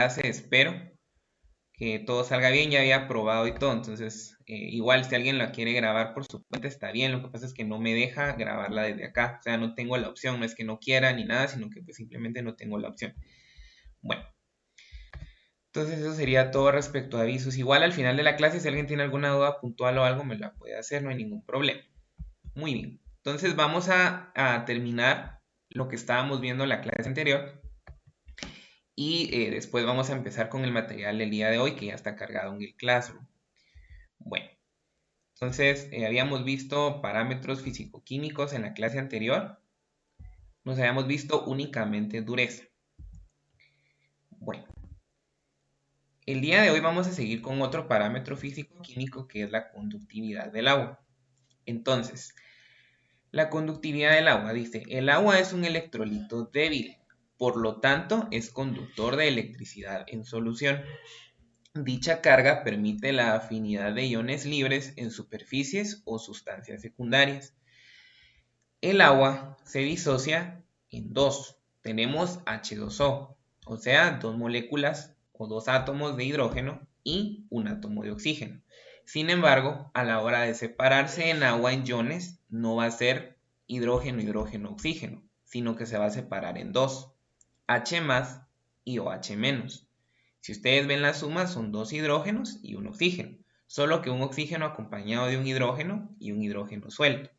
clase, espero que todo salga bien, ya había probado y todo, entonces igual si alguien la quiere grabar por su cuenta está bien, lo que pasa es que no me deja grabarla desde acá, o sea, no tengo la opción, no es que no quiera ni nada, sino que pues simplemente no tengo la opción. Bueno, entonces eso sería todo respecto a avisos. Igual al final de la clase, si alguien tiene alguna duda puntual o algo, me la puede hacer, no hay ningún problema. Muy bien, entonces vamos a terminar lo que estábamos viendo en la clase anterior y después vamos a empezar con el material del día de hoy que ya está cargado en el Classroom. Bueno, entonces habíamos visto parámetros físico-químicos en la clase anterior, nos habíamos visto únicamente dureza. Bueno, el día de hoy vamos a seguir con otro parámetro físico-químico que es la conductividad del agua. Entonces, la conductividad del agua dice, el agua es un electrolito débil, por lo tanto es conductor de electricidad en solución. Dicha carga permite la afinidad de iones libres en superficies o sustancias secundarias. El agua se disocia en dos. Tenemos H2O, o sea, dos moléculas o dos átomos de hidrógeno y un átomo de oxígeno. Sin embargo, a la hora de separarse en agua en iones, no va a ser hidrógeno, hidrógeno, oxígeno, sino que se va a separar en dos, H más y OH menos. Si ustedes ven la suma, son dos hidrógenos y un oxígeno, solo que un oxígeno acompañado de un hidrógeno y un hidrógeno suelto.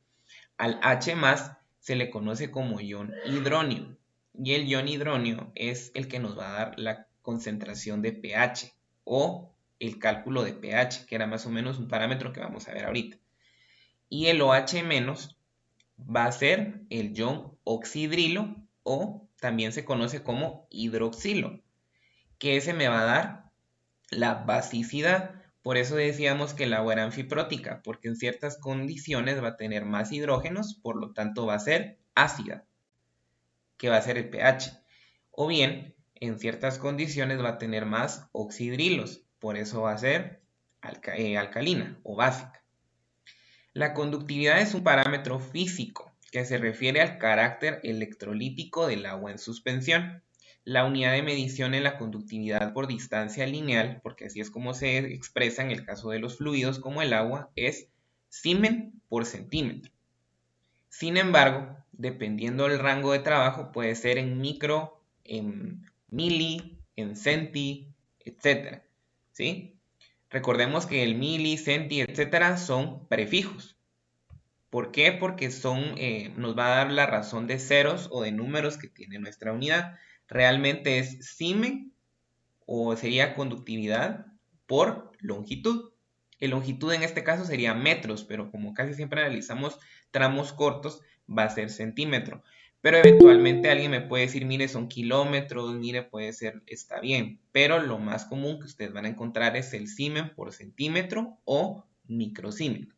Al H más se le conoce como ion hidronio y el ion hidronio es el que nos va a dar la concentración de pH o el cálculo de pH, que era más o menos un parámetro que vamos a ver ahorita. Y el OH menos va a ser el ion oxidrilo o también se conoce como hidroxilo, que ese me va a dar la basicidad. Por eso decíamos que el agua era anfiprótica, porque en ciertas condiciones va a tener más hidrógenos, por lo tanto va a ser ácida, que va a ser el pH. O bien, en ciertas condiciones va a tener más oxidrilos, por eso va a ser alcalina o básica. La conductividad es un parámetro físico que se refiere al carácter electrolítico del agua en suspensión. La unidad de medición es la conductividad por distancia lineal, porque así es como se expresa en el caso de los fluidos como el agua, es Siemen por centímetro. Sin embargo, dependiendo del rango de trabajo, puede ser en micro, en mili, en centi, etc. ¿Sí? Recordemos que el mili, centi, etc. son prefijos. ¿Por qué? Porque nos va a dar la razón de ceros o de números que tiene nuestra unidad. Realmente es Siemen o sería conductividad por longitud. El longitud en este caso sería metros, pero como casi siempre analizamos tramos cortos, va a ser centímetro. Pero eventualmente alguien me puede decir, mire, son kilómetros, mire, puede ser, está bien. Pero lo más común que ustedes van a encontrar es el Siemen por centímetro o microsiemen.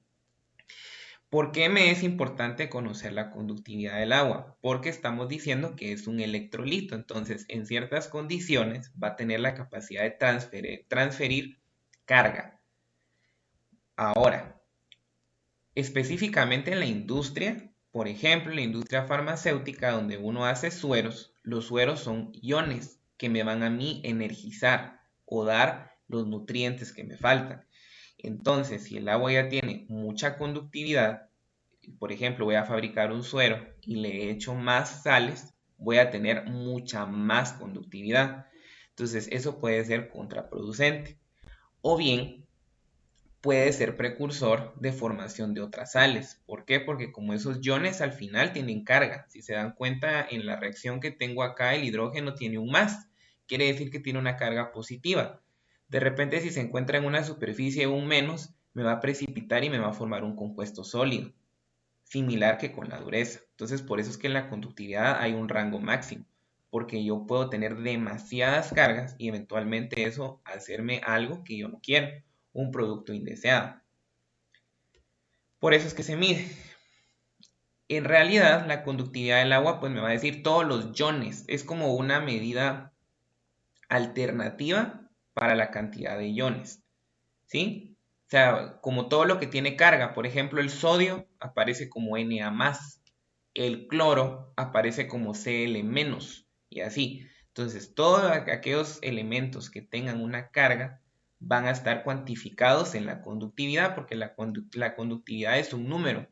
¿Por qué me es importante conocer la conductividad del agua? Porque estamos diciendo que es un electrolito, entonces en ciertas condiciones va a tener la capacidad de transferir carga. Ahora, específicamente en la industria, por ejemplo, en la industria farmacéutica donde uno hace sueros, los sueros son iones que me van a mí energizar o dar los nutrientes que me faltan. Entonces, si el agua ya tiene mucha conductividad, por ejemplo, voy a fabricar un suero y le echo más sales, voy a tener mucha más conductividad. Entonces, eso puede ser contraproducente. O bien, puede ser precursor de formación de otras sales. ¿Por qué? Porque como esos iones al final tienen carga. Si se dan cuenta en la reacción que tengo acá, el hidrógeno tiene un más. Quiere decir que tiene una carga positiva. De repente, si se encuentra en una superficie un menos, me va a precipitar y me va a formar un compuesto sólido, similar que con la dureza. Entonces, por eso es que en la conductividad hay un rango máximo, porque yo puedo tener demasiadas cargas y eventualmente eso hacerme algo que yo no quiero, un producto indeseado. Por eso es que se mide. En realidad, la conductividad del agua pues me va a decir todos los iones. Es como una medida alternativa para la cantidad de iones, ¿sí? O sea, como todo lo que tiene carga, por ejemplo, el sodio aparece como Na+, el cloro aparece como Cl- y así. Entonces, todos aquellos elementos que tengan una carga van a estar cuantificados en la conductividad, porque la conductividad es un número.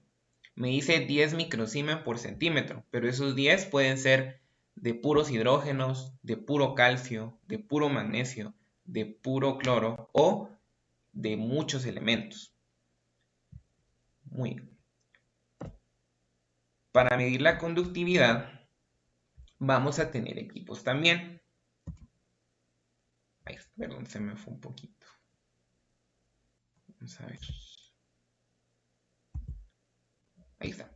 Me dice 10 microsiemens por centímetro, pero esos 10 pueden ser de puros hidrógenos, de puro calcio, de puro magnesio, de puro cloro o de muchos elementos. Muy bien. Para medir la conductividad vamos a tener equipos también. Ay, perdón, se me fue un poquito. Vamos a ver. Ahí está.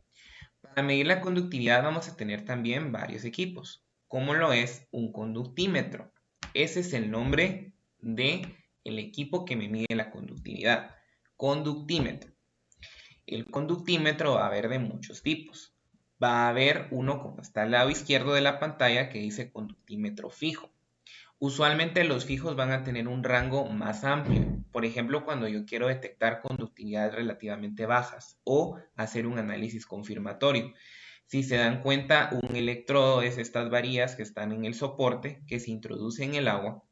Para medir la conductividad vamos a tener también varios equipos, como lo es un conductímetro. Ese es el nombre del equipo que me mide la conductividad. Conductímetro. El conductímetro va a haber de muchos tipos. Va a haber uno como está al lado izquierdo de la pantalla que dice conductímetro fijo. Usualmente los fijos van a tener un rango más amplio. Por ejemplo, cuando yo quiero detectar conductividades relativamente bajas o hacer un análisis confirmatorio. Si se dan cuenta, un electrodo es estas varillas que están en el soporte que se introduce en el agua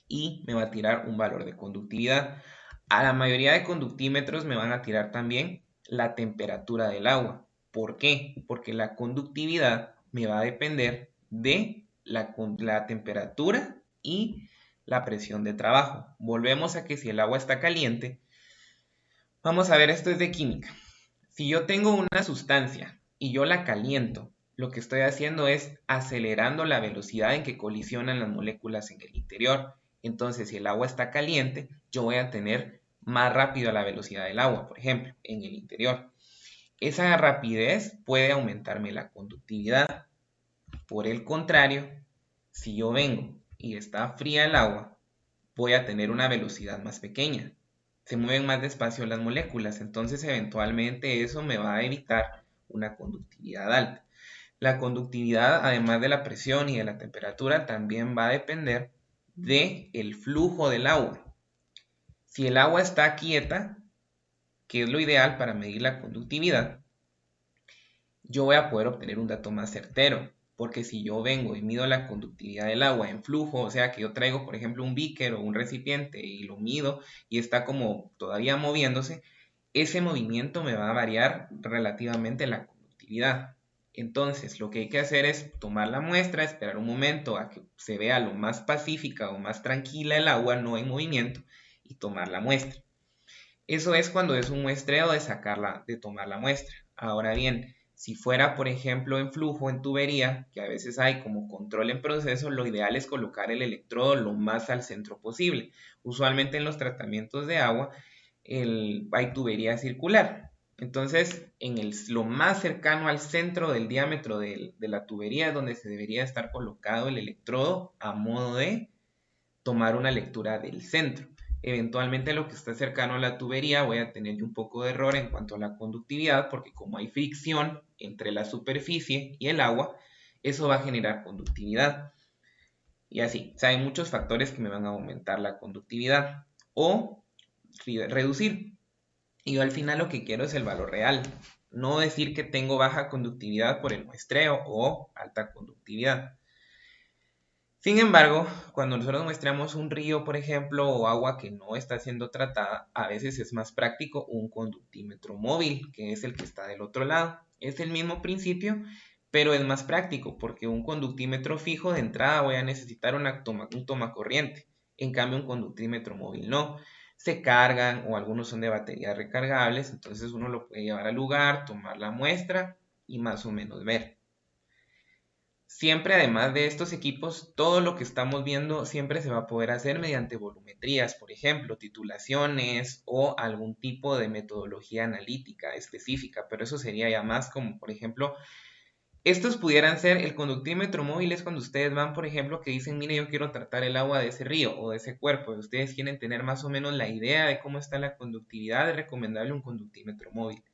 y me va a tirar un valor de conductividad. A la mayoría de conductímetros me van a tirar también la temperatura del agua. ¿Por qué? Porque la conductividad me va a depender de la temperatura y la presión de trabajo. Volvemos a que si el agua está caliente, vamos a ver, esto es de química. Si yo tengo una sustancia y yo la caliento, lo que estoy haciendo es acelerando la velocidad en que colisionan las moléculas en el interior. Entonces, si el agua está caliente, yo voy a tener más rápido la velocidad del agua, por ejemplo, en el interior. Esa rapidez puede aumentarme la conductividad. Por el contrario, si yo vengo y está fría el agua, voy a tener una velocidad más pequeña. Se mueven más despacio las moléculas, entonces eventualmente eso me va a evitar una conductividad alta. La conductividad, además de la presión y de la temperatura, también va a depender del flujo del agua. Si el agua está quieta, que es lo ideal para medir la conductividad, yo voy a poder obtener un dato más certero. Porque si yo vengo y mido la conductividad del agua en flujo, o sea que yo traigo, por ejemplo, un beaker o un recipiente y lo mido y está como todavía moviéndose, ese movimiento me va a variar relativamente la conductividad. Entonces, lo que hay que hacer es tomar la muestra, esperar un momento a que se vea lo más pacífica o más tranquila el agua, no en movimiento, y tomar la muestra. Eso es cuando es un muestreo de tomar la muestra. Ahora bien, si fuera, por ejemplo, en flujo, en tubería, que a veces hay como control en proceso, lo ideal es colocar el electrodo lo más al centro posible. Usualmente en los tratamientos de agua hay tubería circular. Entonces, lo más cercano al centro del diámetro de la tubería es donde se debería estar colocado el electrodo a modo de tomar una lectura del centro. Eventualmente lo que está cercano a la tubería voy a tener un poco de error en cuanto a la conductividad porque como hay fricción entre la superficie y el agua, eso va a generar conductividad. Y así, o sea, hay muchos factores que me van a aumentar la conductividad o reducir. Y yo al final lo que quiero es el valor real. No decir que tengo baja conductividad por el muestreo o alta conductividad. Sin embargo, cuando nosotros muestramos un río, por ejemplo, o agua que no está siendo tratada, a veces es más práctico un conductímetro móvil, que es el que está del otro lado. Es el mismo principio, pero es más práctico, porque un conductímetro fijo de entrada voy a necesitar un tomacorriente. En cambio, un conductímetro móvil no. Se cargan o algunos son de baterías recargables, entonces uno lo puede llevar al lugar, tomar la muestra y más o menos ver. Siempre, además de estos equipos, todo lo que estamos viendo siempre se va a poder hacer mediante volumetrías, por ejemplo, titulaciones o algún tipo de metodología analítica específica, pero eso sería ya más como, por ejemplo, estos pudieran ser el conductímetro móvil, es cuando ustedes van, por ejemplo, que dicen, mire, yo quiero tratar el agua de ese río o de ese cuerpo, y ustedes quieren tener más o menos la idea de cómo está la conductividad, es recomendable un conductímetro móvil.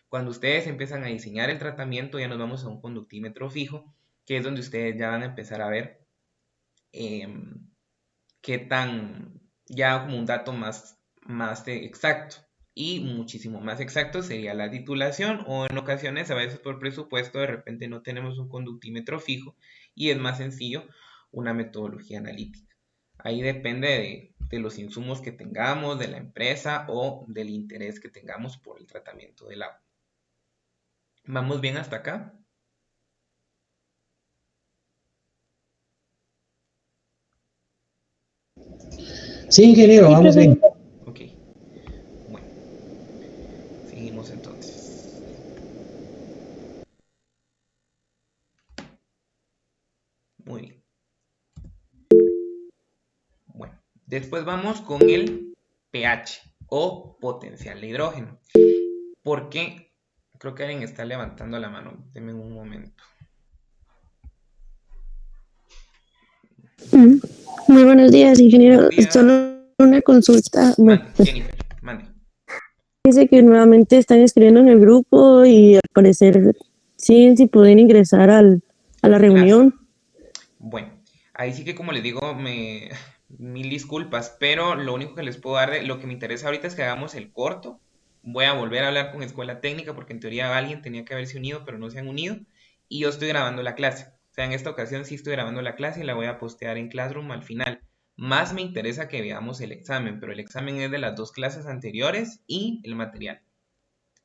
Cuando ustedes empiezan a diseñar el tratamiento, ya nos vamos a un conductímetro fijo, que es donde ustedes ya van a empezar a ver qué tan, ya como un dato más exacto. Y muchísimo más exacto sería la titulación o en ocasiones, a veces por presupuesto, de repente no tenemos un conductímetro fijo y es más sencillo una metodología analítica. Ahí depende de los insumos que tengamos, de la empresa o del interés que tengamos por el tratamiento del agua. ¿Vamos bien hasta acá? Sí, ingeniero, vamos bien. Ok, bueno, seguimos entonces. Muy bien. Bueno, después vamos con el pH o potencial de hidrógeno. ¿Por qué? Creo que alguien está levantando la mano. Denme un momento. Muy buenos días, ingeniero. Buenos días. Solo una consulta. Bueno, Mande, Jennifer, mande. dice que nuevamente están escribiendo en el grupo y al parecer sí, si pueden ingresar a la Claro. reunión. Bueno, ahí sí que como les digo, mil disculpas, pero lo único que les puedo dar, lo que me interesa ahorita es que hagamos el corto. Voy a volver a hablar con Escuela Técnica porque en teoría alguien tenía que haberse unido, pero no se han unido. Y yo estoy grabando la clase. O sea, en esta ocasión sí estoy grabando la clase y la voy a postear en Classroom al final. Más me interesa que veamos el examen, pero el examen es de las dos clases anteriores y el material.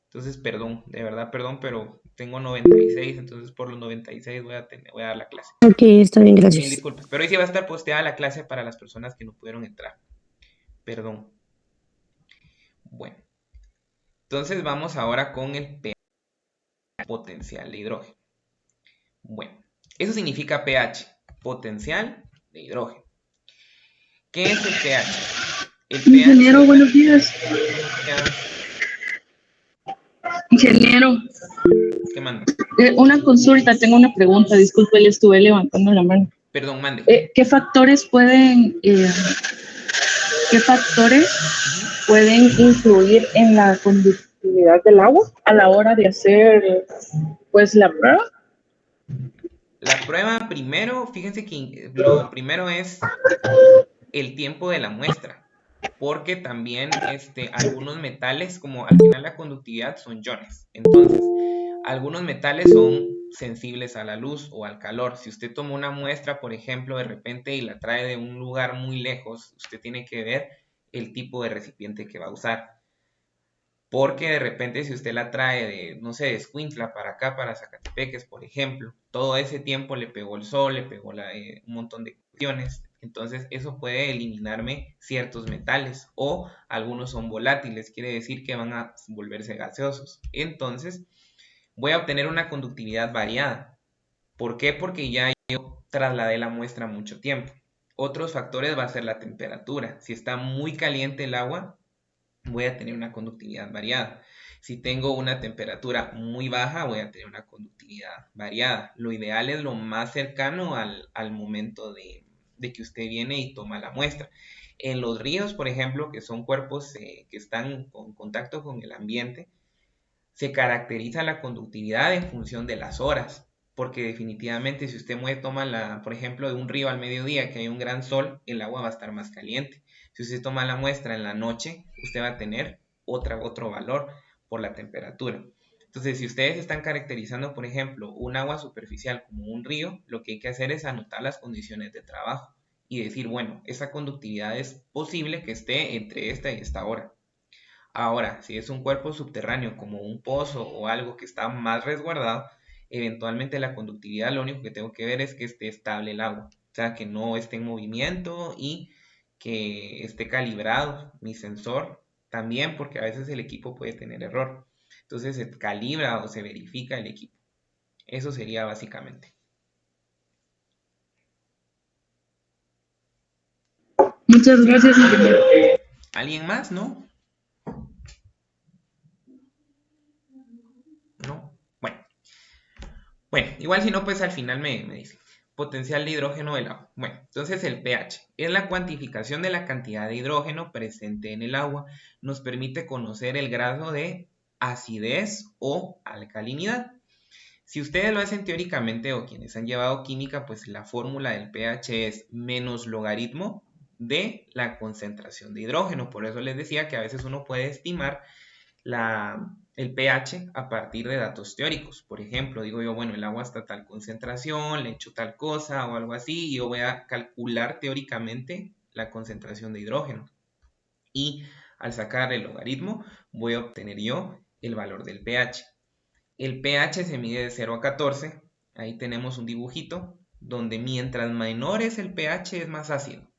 Entonces, perdón, de verdad, perdón, pero tengo 96, entonces por los 96 voy a dar la clase. Ok, está bien, Mil gracias. disculpas, pero hoy sí va a estar posteada la clase para las personas que no pudieron entrar. Perdón. Bueno, entonces vamos ahora con el pH potencial de hidrógeno. Bueno, eso significa pH, potencial de hidrógeno. ¿Qué es el pH? El Ingeniero, pH, buenos días. buenos días, Ingeniero, ¿qué manda? una consulta, tengo una pregunta, disculpe, le estuve levantando la mano. Perdón, mande. ¿Qué factores pueden influir en la conductividad del agua a la hora de hacer, pues, la prueba? La prueba primero, fíjense que lo primero es el tiempo de la muestra, porque también algunos metales, como al final la conductividad son iones, entonces algunos metales son sensibles a la luz o al calor. Si usted toma una muestra, por ejemplo, de repente y la trae de un lugar muy lejos, usted tiene que ver el tipo de recipiente que va a usar. Porque de repente si usted la trae de, no sé, de Escuintla para acá, para Zacatepeques, por ejemplo, todo ese tiempo le pegó el sol, le pegó un montón de cuestiones. Entonces eso puede eliminarme ciertos metales o algunos son volátiles, quiere decir que van a volverse gaseosos. Entonces voy a obtener una conductividad variada. ¿Por qué? Porque ya yo trasladé la muestra mucho tiempo. Otros factores va a ser la temperatura. Si está muy caliente el agua, voy a tener una conductividad variada. Si tengo una temperatura muy baja, voy a tener una conductividad variada. Lo ideal es lo más cercano al momento de que usted viene y toma la muestra. En los ríos, por ejemplo, que son cuerpos que están en contacto con el ambiente, se caracteriza la conductividad en función de las horas, porque definitivamente si usted toma por ejemplo, de un río al mediodía que hay un gran sol, el agua va a estar más caliente. Si usted toma la muestra en la noche, usted va a tener otro valor por la temperatura. Entonces, si ustedes están caracterizando, por ejemplo, un agua superficial como un río, lo que hay que hacer es anotar las condiciones de trabajo y decir, bueno, esa conductividad es posible que esté entre esta y esta hora. Ahora, si es un cuerpo subterráneo como un pozo o algo que está más resguardado, eventualmente la conductividad lo único que tengo que ver es que esté estable el agua, o sea, que no esté en movimiento y que esté calibrado mi sensor también, porque a veces el equipo puede tener error. Entonces se calibra o se verifica el equipo. Eso sería básicamente. Muchas gracias, ingeniero. ¿Alguien más? ¿No? ¿No? Bueno, igual si no, pues al final me dice. Potencial de hidrógeno del agua. Bueno, entonces el pH es la cuantificación de la cantidad de hidrógeno presente en el agua. Nos permite conocer el grado de acidez o alcalinidad. Si ustedes lo hacen teóricamente o quienes han llevado química, pues la fórmula del pH es menos logaritmo de la concentración de hidrógeno. Por eso les decía que a veces uno puede estimar el pH a partir de datos teóricos. Por ejemplo, digo yo, bueno, el agua está a tal concentración, le echo tal cosa o algo así, y yo voy a calcular teóricamente la concentración de hidrógeno. Y al sacar el logaritmo, voy a obtener yo el valor del pH. El pH se mide de 0 a 14. Ahí tenemos un dibujito donde mientras menor es el pH es más ácido.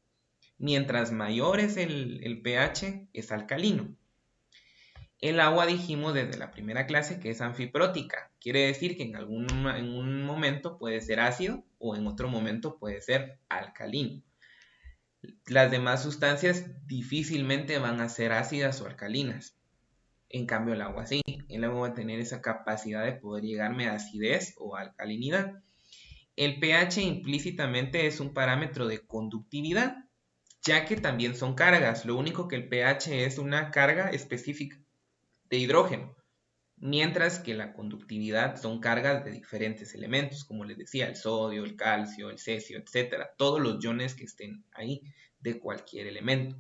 Mientras mayor es el pH es alcalino. El agua dijimos desde la primera clase que es anfiprótica. Quiere decir que en un momento puede ser ácido o en otro momento puede ser alcalino. Las demás sustancias difícilmente van a ser ácidas o alcalinas. En cambio el agua sí. El agua va a tener esa capacidad de poder llegarme a acidez o alcalinidad. El pH implícitamente es un parámetro de conductividad, ya que también son cargas. Lo único que el pH es una carga específica de hidrógeno, mientras que la conductividad son cargas de diferentes elementos, como les decía, el sodio, el calcio, el cesio, etc. Todos los iones que estén ahí de cualquier elemento.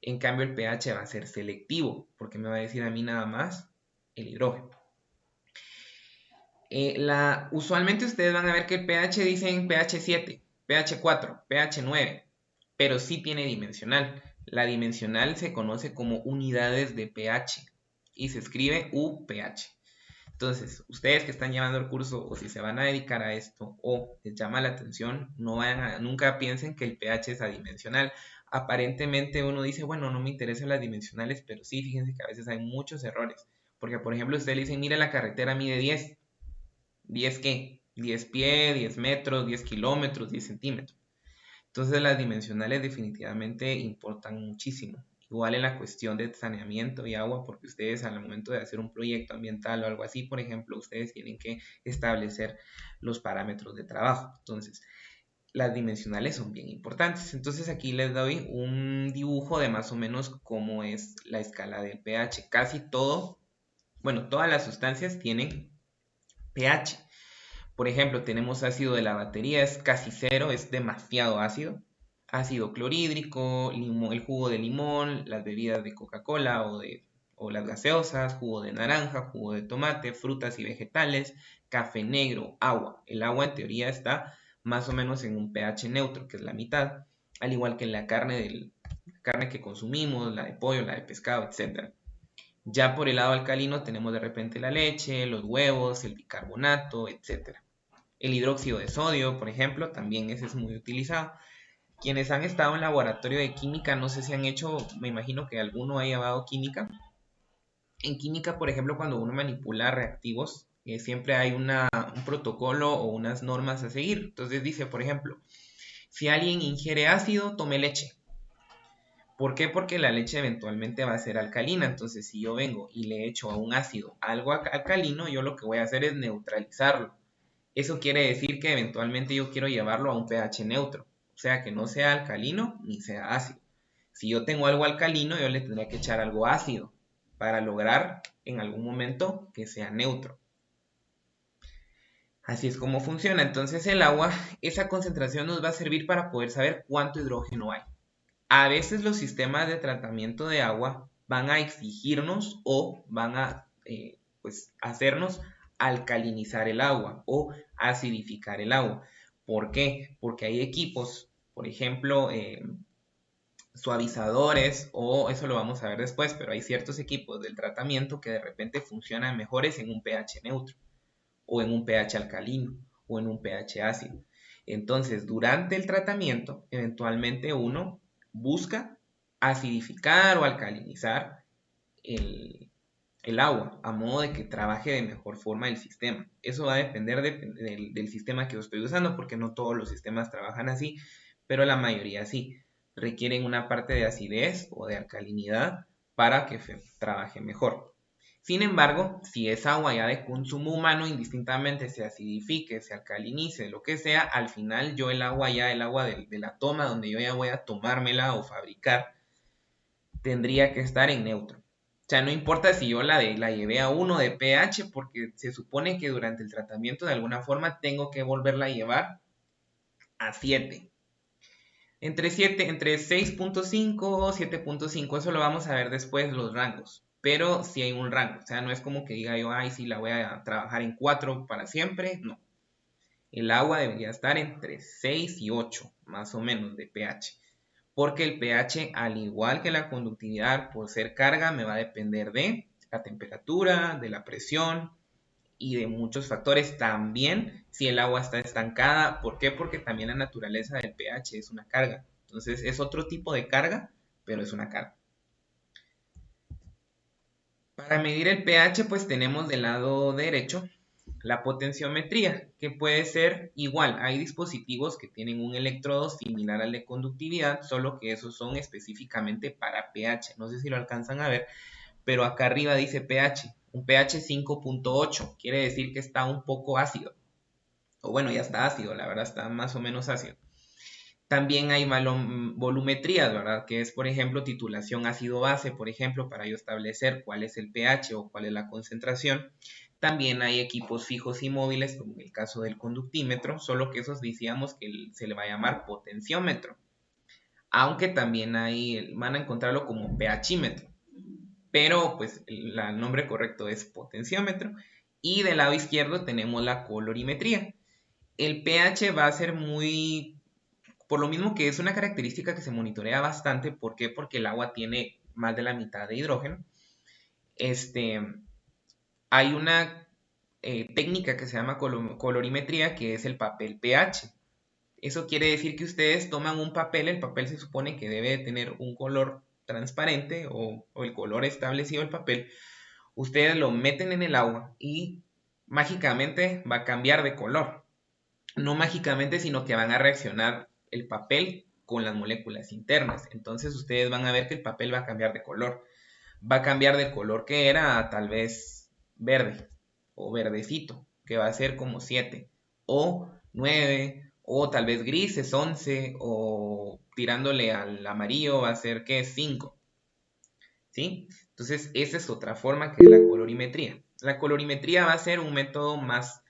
En cambio el pH va a ser selectivo, porque me va a decir a mí nada más el hidrógeno. Usualmente ustedes van a ver que el pH dicen pH 7, pH 4, pH 9, pero sí tiene dimensional. La dimensional se conoce como unidades de pH y se escribe UPH. Entonces, ustedes que están llevando el curso o si se van a dedicar a esto o les llama la atención, nunca piensen que el pH es adimensional. Aparentemente uno dice, bueno, no me interesan las dimensionales, pero sí, fíjense que a veces hay muchos errores. Porque, por ejemplo, ustedes le dicen, mira, la carretera mide 10. ¿10 qué? 10 pies, 10 metros, 10 kilómetros, 10 centímetros. Entonces las dimensionales definitivamente importan muchísimo. Igual en la cuestión de saneamiento y agua, porque ustedes al momento de hacer un proyecto ambiental o algo así, por ejemplo, ustedes tienen que establecer los parámetros de trabajo. Entonces, las dimensionales son bien importantes. Entonces aquí les doy un dibujo de más o menos cómo es la escala del pH. Casi todo, bueno, todas las sustancias tienen pH. Por ejemplo, tenemos ácido de la batería, es casi cero, es demasiado ácido. Ácido clorhídrico, el jugo de limón, las bebidas de Coca-Cola o las gaseosas, jugo de naranja, jugo de tomate, frutas y vegetales, café negro, agua. El agua en teoría está más o menos en un pH neutro, que es la mitad, al igual que la carne que consumimos, la de pollo, la de pescado, etc. Ya por el lado alcalino tenemos de repente la leche, los huevos, el bicarbonato, etc. El hidróxido de sodio, por ejemplo, también ese es muy utilizado. Quienes han estado en laboratorio de química, no sé si han hecho, me imagino que alguno ha llevado química. En química, por ejemplo, cuando uno manipula reactivos, siempre hay un protocolo o unas normas a seguir. Entonces dice, por ejemplo, si alguien ingiere ácido, tome leche. ¿Por qué? Porque la leche eventualmente va a ser alcalina. Entonces, si yo vengo y le echo a un ácido algo alcalino, yo lo que voy a hacer es neutralizarlo. Eso quiere decir que eventualmente yo quiero llevarlo a un pH neutro, o sea que no sea alcalino ni sea ácido. Si yo tengo algo alcalino, yo le tendría que echar algo ácido para lograr en algún momento que sea neutro. Así es como funciona. Entonces el agua, esa concentración nos va a servir para poder saber cuánto hidrógeno hay. A veces los sistemas de tratamiento de agua van a exigirnos o van a hacernos alcalinizar el agua o acidificar el agua. ¿Por qué? Porque hay equipos, por ejemplo, suavizadores, o eso lo vamos a ver después, pero hay ciertos equipos del tratamiento que de repente funcionan mejores en un pH neutro, o en un pH alcalino, o en un pH ácido. Entonces, durante el tratamiento, eventualmente uno busca acidificar o alcalinizar el agua, a modo de que trabaje de mejor forma el sistema. Eso va a depender del sistema que yo estoy usando, porque no todos los sistemas trabajan así, pero la mayoría sí. Requieren una parte de acidez o de alcalinidad para que trabaje mejor. Sin embargo, si es agua ya de consumo humano, indistintamente se acidifique, se alcalinice, lo que sea, al final yo el agua de la toma, donde yo ya voy a tomármela o fabricar, tendría que estar en neutro. O sea, no importa si yo la llevé a 1 de pH, porque se supone que durante el tratamiento de alguna forma tengo que volverla a llevar a 7. Entre 6.5 o 7.5, eso lo vamos a ver después, los rangos. pero sí hay un rango. O sea, no es como que diga yo, ay, sí, la voy a trabajar en 4 para siempre. No. El agua debería estar entre 6 y 8, más o menos, de pH. Porque el pH, al igual que la conductividad, por ser carga, me va a depender de la temperatura, de la presión y de muchos factores. También si el agua está estancada. ¿Por qué? Porque también la naturaleza del pH es una carga. Entonces es otro tipo de carga, pero es una carga. Para medir el pH, pues tenemos del lado derecho la potenciometría, que puede ser igual. Hay dispositivos que tienen un electrodo similar al de conductividad, solo que esos son específicamente para pH. No sé si lo alcanzan a ver, pero acá arriba dice pH. Un pH 5.8 quiere decir que está un poco ácido. O bueno, ya está ácido, la verdad está más o menos ácido. También hay volumetrías, ¿verdad? Que es, por ejemplo, titulación ácido-base, por ejemplo, para yo establecer cuál es el pH o cuál es la concentración. También hay equipos fijos y móviles, como en el caso del conductímetro, solo que esos decíamos que se le va a llamar potenciómetro. Aunque también van a encontrarlo como pHímetro. Pero, pues, el nombre correcto es potenciómetro. Y del lado izquierdo tenemos la colorimetría. El pH va a ser por lo mismo que es una característica que se monitorea bastante. ¿Por qué? Porque el agua tiene más de la mitad de hidrógeno. Hay una técnica que se llama colorimetría, que es el papel pH. Eso quiere decir que ustedes toman un papel, el papel se supone que debe tener un color transparente o el color establecido del papel. Ustedes lo meten en el agua y mágicamente va a cambiar de color. No mágicamente, sino que van a reaccionar el papel con las moléculas internas. Entonces ustedes van a ver que el papel va a cambiar de color. Va a cambiar del color que era a tal vez verde o verdecito, que va a ser como 7 o 9 o tal vez grises 11 o tirándole al amarillo va a ser que 5. ¿Sí? Entonces esa es otra forma que es la colorimetría. La colorimetría va a ser un método más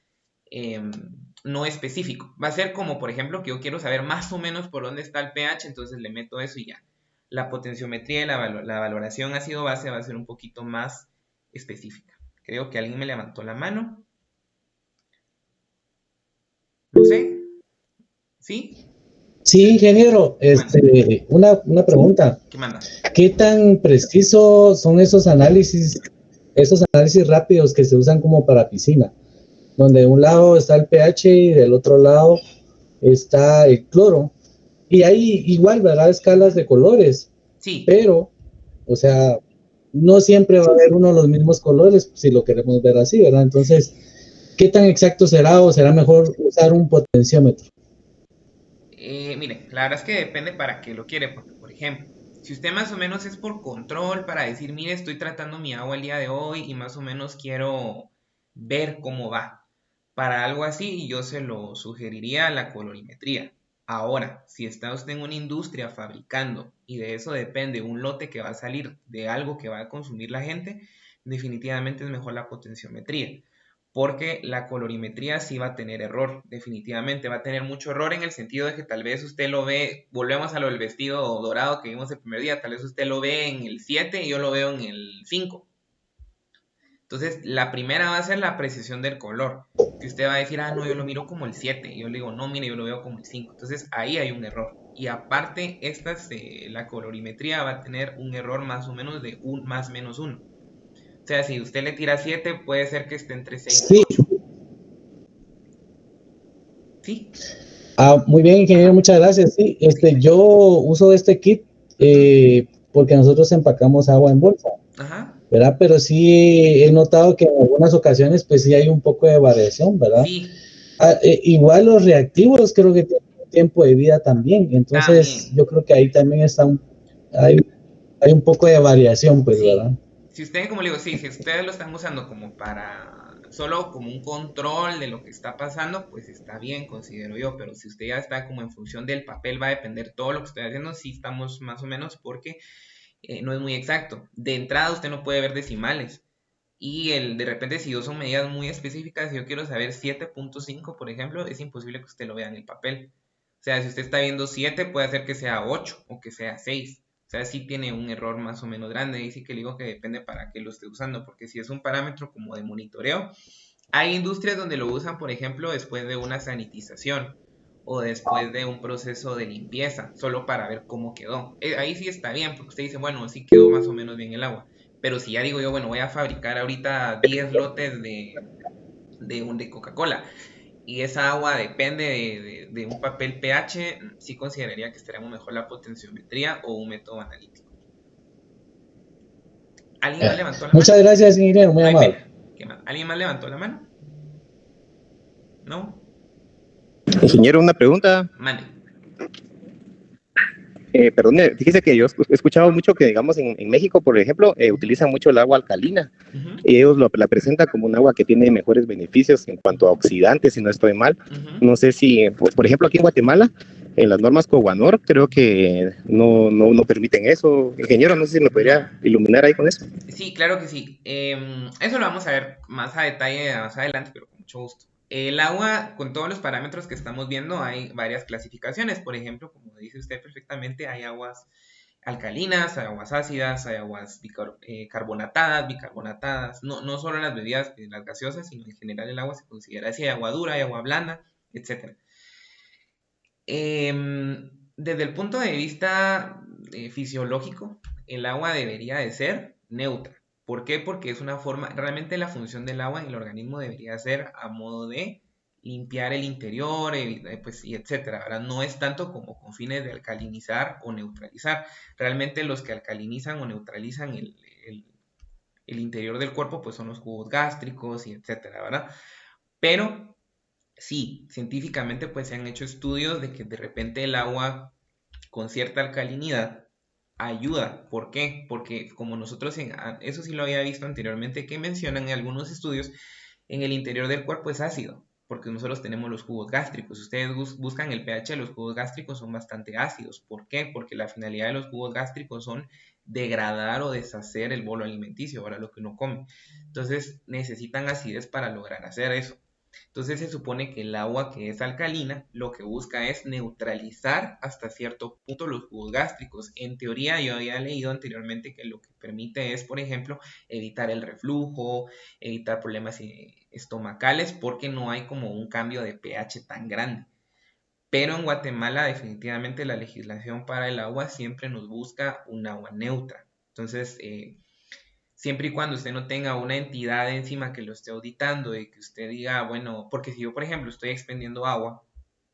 no específico. Va a ser como, por ejemplo, que yo quiero saber más o menos por dónde está el pH, entonces le meto eso y ya. La potenciometría y la valoración ácido-base va a ser un poquito más específica. Creo que alguien me levantó la mano. No sé. ¿Sí? Sí, ingeniero, una pregunta. ¿Qué manda? ¿Qué tan precisos son esos análisis rápidos que se usan como para piscina? Donde de un lado está el pH y del otro lado está el cloro. Y hay igual, ¿verdad? Escalas de colores, Sí. pero, o sea, no siempre va a haber uno de los mismos colores, si lo queremos ver así, ¿verdad? Entonces, ¿qué tan exacto será o será mejor usar un potenciómetro? Mire, la verdad es que depende para qué lo quiere, porque por ejemplo, si usted más o menos es por control, para decir, mire, estoy tratando mi agua el día de hoy y más o menos quiero ver cómo va. Para algo así, yo se lo sugeriría la colorimetría. Ahora, si está usted en una industria fabricando y de eso depende un lote que va a salir de algo que va a consumir la gente, definitivamente es mejor la potenciometría. Porque la colorimetría sí va a tener error, definitivamente va a tener mucho error en el sentido de que tal vez usted lo ve, volvemos a lo del vestido dorado que vimos el primer día, tal vez usted lo ve en el 7 y yo lo veo en el 5. Entonces, la primera va a ser la precisión del color, que usted va a decir, no, yo lo miro como el 7, y yo le digo, no, mire, yo lo veo como el 5. Entonces, ahí hay un error. Y aparte, la colorimetría va a tener un error más o menos de un más menos 1. O sea, si usted le tira 7, puede ser que esté entre 6 y Sí. 8. ¿Sí? Muy bien, ingeniero, muchas gracias. Sí, yo uso este kit porque nosotros empacamos agua en bolsa, Ajá. ¿verdad? Pero sí he notado que en algunas ocasiones, pues sí hay un poco de variación, ¿verdad? Sí, Igual los reactivos creo que tienen un tiempo de vida también, entonces también. yo creo que ahí también hay un poco de variación, pues, ¿verdad? Sí. Si ustedes, como le digo, sí, si ustedes lo están usando como solo como un control de lo que está pasando, pues está bien, considero yo. Pero si usted ya está como en función del papel, va a depender todo lo que estoy haciendo, sí estamos más o menos porque no es muy exacto. De entrada usted no puede ver decimales. Y de repente si son medidas muy específicas, si yo quiero saber 7.5, por ejemplo, es imposible que usted lo vea en el papel. O sea, si usted está viendo 7, puede ser que sea 8 o que sea 6. O sea, sí tiene un error más o menos grande, y sí que le digo que depende para qué lo esté usando, porque si es un parámetro como de monitoreo, hay industrias donde lo usan, por ejemplo, después de una sanitización o después de un proceso de limpieza, solo para ver cómo quedó. Ahí sí está bien, porque usted dice, bueno, sí quedó más o menos bien el agua. Pero si ya digo yo, bueno, voy a fabricar ahorita 10 lotes de Coca-Cola y esa agua depende de un papel pH, sí consideraría que estaríamos mejor la potenciometría o un método analítico. ¿Alguien más levantó la mano? Muchas gracias, ingeniero, muy No hay amable. pena. ¿Alguien más levantó la mano? ¿No? Ingeniero, una pregunta. Mande. Perdón, fíjese que yo he escuchado mucho que, digamos, en México, por ejemplo, utilizan mucho el agua alcalina. Uh-huh. Y ellos la presentan como un agua que tiene mejores beneficios en cuanto a oxidantes, si no estoy mal. Uh-huh. No sé si, por ejemplo, aquí en Guatemala, en las normas Coguanor, creo que no permiten eso. Ingeniero, no sé si me podría iluminar ahí con eso. Sí, claro que sí. Eso lo vamos a ver más a detalle más adelante, pero con mucho gusto. El agua, con todos los parámetros que estamos viendo, hay varias clasificaciones. Por ejemplo, como dice usted perfectamente, hay aguas alcalinas, hay aguas ácidas, hay aguas carbonatadas, bicarbonatadas. No solo en las bebidas, las gaseosas, sino en general el agua se considera así. Hay agua dura, hay agua blanda, etc. Desde el punto de vista fisiológico, el agua debería de ser neutra. ¿Por qué? Porque es una forma, realmente la función del agua en el organismo debería ser a modo de limpiar el interior, pues, y etcétera, ¿verdad? No es tanto como con fines de alcalinizar o neutralizar. Realmente los que alcalinizan o neutralizan el interior del cuerpo, pues son los jugos gástricos y etcétera, ¿verdad? Pero sí, científicamente pues se han hecho estudios de que de repente el agua con cierta alcalinidad ayuda. ¿Por qué? Porque como nosotros, eso sí lo había visto anteriormente, que mencionan en algunos estudios, en el interior del cuerpo es ácido, porque nosotros tenemos los jugos gástricos. Si ustedes buscan el pH de los jugos gástricos, son bastante ácidos. ¿Por qué? Porque la finalidad de los jugos gástricos son degradar o deshacer el bolo alimenticio, ahora lo que uno come. Entonces necesitan acidez para lograr hacer eso. Entonces se supone que el agua que es alcalina lo que busca es neutralizar hasta cierto punto los jugos gástricos. En teoría yo había leído anteriormente que lo que permite es, por ejemplo, evitar el reflujo, evitar problemas estomacales porque no hay como un cambio de pH tan grande. Pero en Guatemala definitivamente la legislación para el agua siempre nos busca un agua neutra. Entonces, siempre y cuando usted no tenga una entidad encima que lo esté auditando y que usted diga, bueno, porque si yo, por ejemplo, estoy expendiendo agua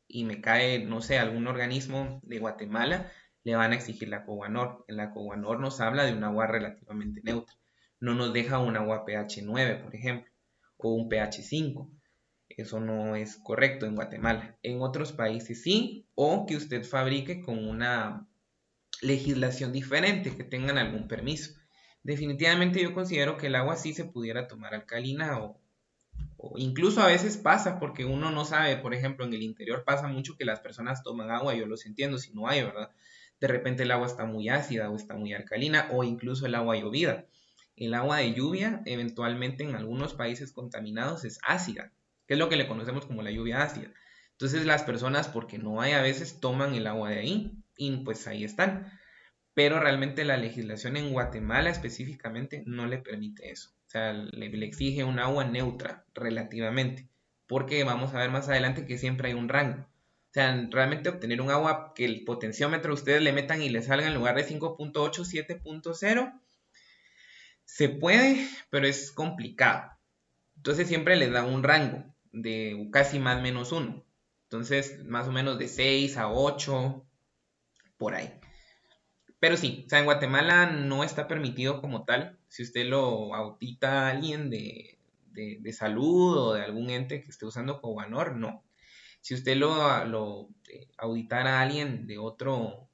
y me cae, no sé, algún organismo de Guatemala, le van a exigir la Coguanor. En la Coguanor nos habla de un agua relativamente neutra. No nos deja un agua pH 9, por ejemplo, o un pH 5. Eso no es correcto en Guatemala. En otros países sí, o que usted fabrique con una legislación diferente, que tengan algún permiso. Definitivamente yo considero que el agua sí se pudiera tomar alcalina o incluso a veces pasa porque uno no sabe, por ejemplo, en el interior pasa mucho que las personas toman agua, yo los entiendo si no hay, ¿verdad? De repente el agua está muy ácida o está muy alcalina o incluso el agua llovida. El agua de lluvia eventualmente en algunos países contaminados es ácida, que es lo que le conocemos como la lluvia ácida. Entonces las personas, porque no hay a veces, toman el agua de ahí y pues ahí están. Pero realmente la legislación en Guatemala específicamente no le permite eso. O sea, le exige un agua neutra relativamente, porque vamos a ver más adelante que siempre hay un rango. O sea, realmente obtener un agua que el potenciómetro ustedes le metan y le salga en lugar de 5.8, 7.0, se puede, pero es complicado. Entonces siempre les da un rango de casi más menos 1. Entonces, más o menos de 6 a 8, por ahí. Pero sí, o sea, en Guatemala no está permitido como tal. Si usted lo audita a alguien de salud o de algún ente que esté usando Coguanor, no. Si usted lo auditara a alguien de otro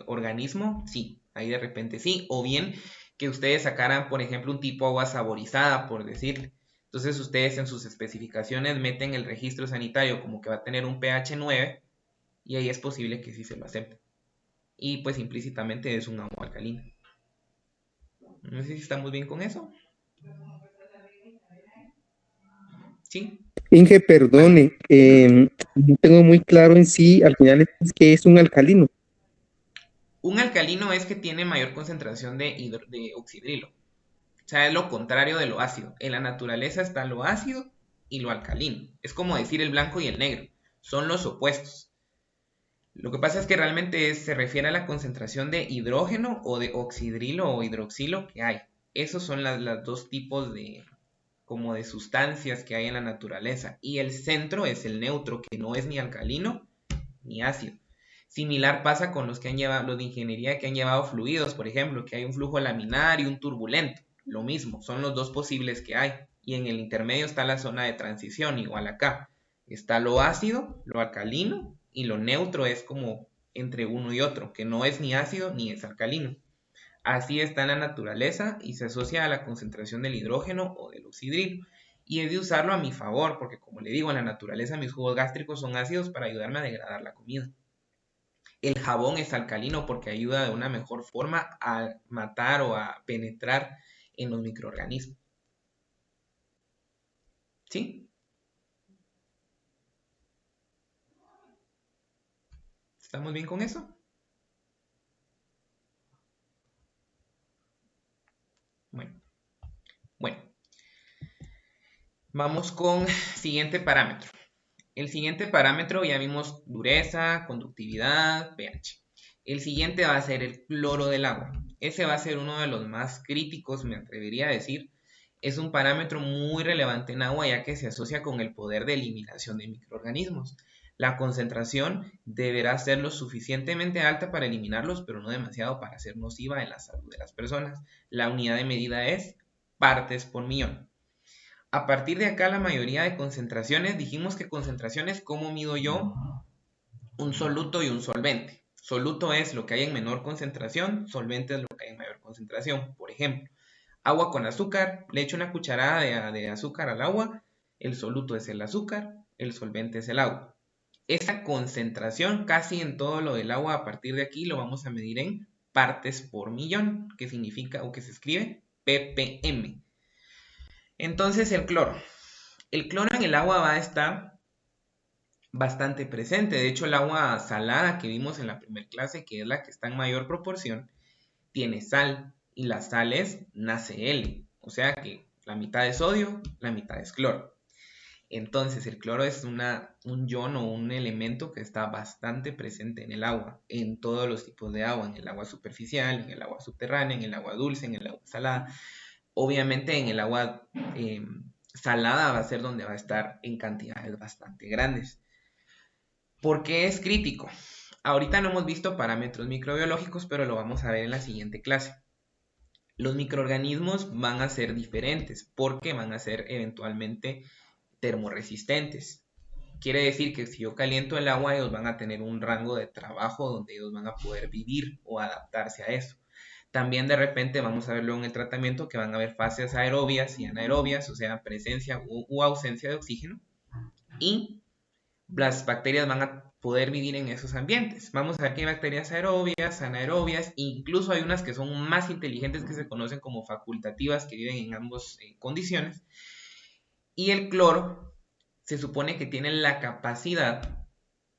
organismo, sí, ahí de repente sí. O bien que ustedes sacaran, por ejemplo, un tipo de agua saborizada, por decirle. Entonces ustedes en sus especificaciones meten el registro sanitario como que va a tener un pH 9 y ahí es posible que sí se lo acepten. Y pues implícitamente es un agua alcalina. No sé si estamos bien con eso. ¿Sí? Inge, perdone, no tengo muy claro en sí, al final es que es un alcalino. Un alcalino es que tiene mayor concentración de oxidrilo. O sea, es lo contrario de lo ácido. En la naturaleza está lo ácido y lo alcalino. Es como decir el blanco y el negro. Son los opuestos. Lo que pasa es que realmente se refiere a la concentración de hidrógeno o de oxidrilo o hidroxilo que hay. Esos son los dos tipos como de sustancias que hay en la naturaleza. Y el centro es el neutro, que no es ni alcalino ni ácido. Similar pasa con los de ingeniería que han llevado fluidos, por ejemplo, que hay un flujo laminar y un turbulento. Lo mismo, son los dos posibles que hay. Y en el intermedio está la zona de transición, igual acá. Está lo ácido, lo alcalino, y lo neutro es como entre uno y otro, que no es ni ácido ni es alcalino. Así está en la naturaleza y se asocia a la concentración del hidrógeno o del oxidrilo. Y he de usarlo a mi favor, porque como le digo, en la naturaleza mis jugos gástricos son ácidos para ayudarme a degradar la comida. El jabón es alcalino porque ayuda de una mejor forma a matar o a penetrar en los microorganismos. ¿Sí? ¿Estamos bien con eso? Bueno. Vamos con siguiente parámetro. El siguiente parámetro ya vimos dureza, conductividad, pH. El siguiente va a ser el cloro del agua. Ese va a ser uno de los más críticos, me atrevería a decir. Es un parámetro muy relevante en agua ya que se asocia con el poder de eliminación de microorganismos. La concentración deberá ser lo suficientemente alta para eliminarlos, pero no demasiado para ser nociva en la salud de las personas. La unidad de medida es partes por millón. A partir de acá la mayoría de concentraciones, dijimos que concentraciones, ¿cómo mido yo un soluto y un solvente? Soluto es lo que hay en menor concentración, solvente es lo que hay en mayor concentración. Por ejemplo, agua con azúcar, le echo una cucharada de azúcar al agua, el soluto es el azúcar, el solvente es el agua. Esa concentración casi en todo lo del agua a partir de aquí lo vamos a medir en partes por millón, que significa o que se escribe ppm. Entonces el cloro. El cloro en el agua va a estar bastante presente. De hecho, el agua salada que vimos en la primera clase, que es la que está en mayor proporción, tiene sal. Y la sal es NaCl. O sea que la mitad es sodio, la mitad es cloro. Entonces, el cloro es un ion o un elemento que está bastante presente en el agua, en todos los tipos de agua, en el agua superficial, en el agua subterránea, en el agua dulce, en el agua salada. Obviamente en el agua salada va a ser donde va a estar en cantidades bastante grandes. ¿Por qué es crítico? Ahorita no hemos visto parámetros microbiológicos, pero lo vamos a ver en la siguiente clase. Los microorganismos van a ser diferentes porque van a ser eventualmente termorresistentes. Quiere decir que si yo caliento el agua, ellos van a tener un rango de trabajo donde ellos van a poder vivir o adaptarse a eso. También de repente vamos a verlo en el tratamiento que van a haber fases aerobias y anaerobias, o sea, presencia u ausencia de oxígeno. Y las bacterias van a poder vivir en esos ambientes. Vamos a ver que hay bacterias aerobias, anaerobias, incluso hay unas que son más inteligentes que se conocen como facultativas, que viven en ambas condiciones. Y el cloro se supone que tiene la capacidad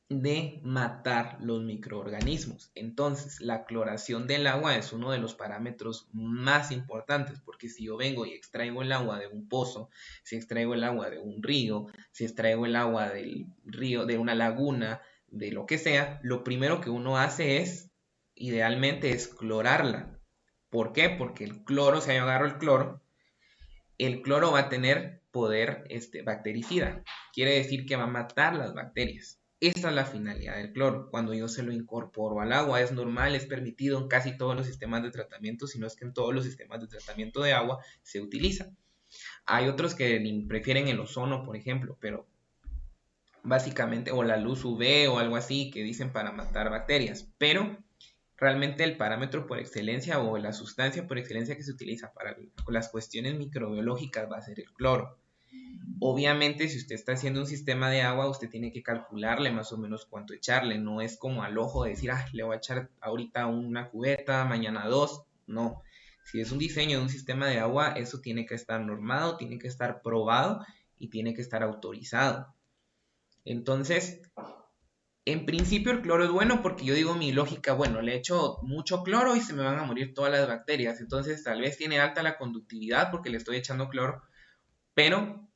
de matar los microorganismos. Entonces, la cloración del agua es uno de los parámetros más importantes, porque si yo vengo y extraigo el agua de un pozo, si extraigo el agua de un río, si extraigo el agua del río, de una laguna, de lo que sea, lo primero que uno hace idealmente es clorarla. ¿Por qué? Porque el cloro, si yo agarro el cloro va a tener poder bactericida. Quiere decir que va a matar las bacterias. Esa es la finalidad del cloro. Cuando yo se lo incorporo al agua, es normal, es permitido en casi todos los sistemas de tratamiento, si no es que en todos los sistemas de tratamiento de agua se utiliza. Hay otros que prefieren el ozono, por ejemplo, pero básicamente, o la luz UV o algo así, que dicen para matar bacterias, pero realmente el parámetro por excelencia o la sustancia por excelencia que se utiliza para las cuestiones microbiológicas va a ser el cloro. Obviamente, si usted está haciendo un sistema de agua, usted tiene que calcularle más o menos cuánto echarle. No es como al ojo decir, le voy a echar ahorita una cubeta, mañana 2. No. Si es un diseño de un sistema de agua, eso tiene que estar normado, tiene que estar probado y tiene que estar autorizado. Entonces, En principio el cloro es bueno porque yo digo mi lógica, bueno, le echo mucho cloro y se me van a morir todas las bacterias. Entonces tal vez tiene alta la conductividad porque le estoy echando cloro, pero